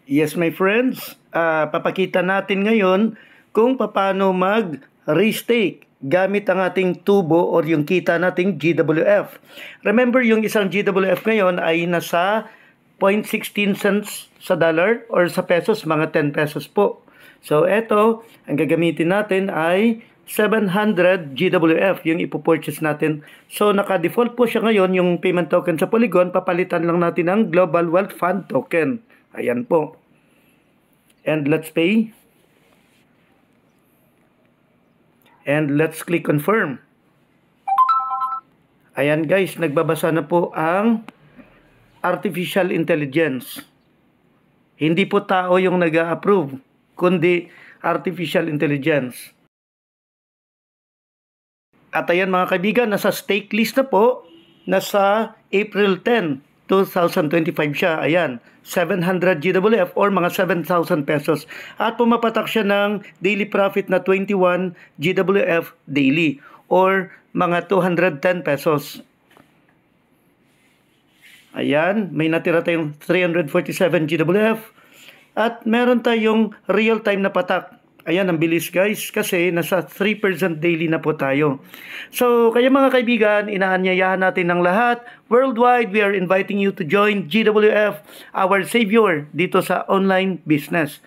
Yes, my friends, papakita natin ngayon kung paano mag-restake gamit ang ating tubo or yung kita nating GWF. Remember, yung isang GWF ngayon ay nasa 0.16 cents sa dollar or sa pesos, mga 10 pesos po. So, eto, ang gagamitin natin ay 700 GWF yung ipopurchase natin. So, naka-default po siya ngayon yung payment token sa Polygon. Papalitan lang natin ang Global Wealth Fund token. Ayan po. And let's pay. And let's click confirm. Ayan guys, nagbabasa na po ang artificial intelligence. Hindi po tao yung nag-a-approve, kundi artificial intelligence. At ayan mga kaibigan, nasa stake list na po, nasa April 10, 2025 siya. Ayan, 700 GWF or mga 7,000 pesos. At pumapatak siya ng daily profit na 21 GWF daily or mga 210 pesos. Ayan, may natira tayong 347 GWF at meron tayong real-time na patak. Ayan, ang bilis guys kasi nasa 3% daily na po tayo. So, kaya mga kaibigan, inaanyayahan natin ng lahat. Worldwide, we are inviting you to join GWF, our savior dito sa online business.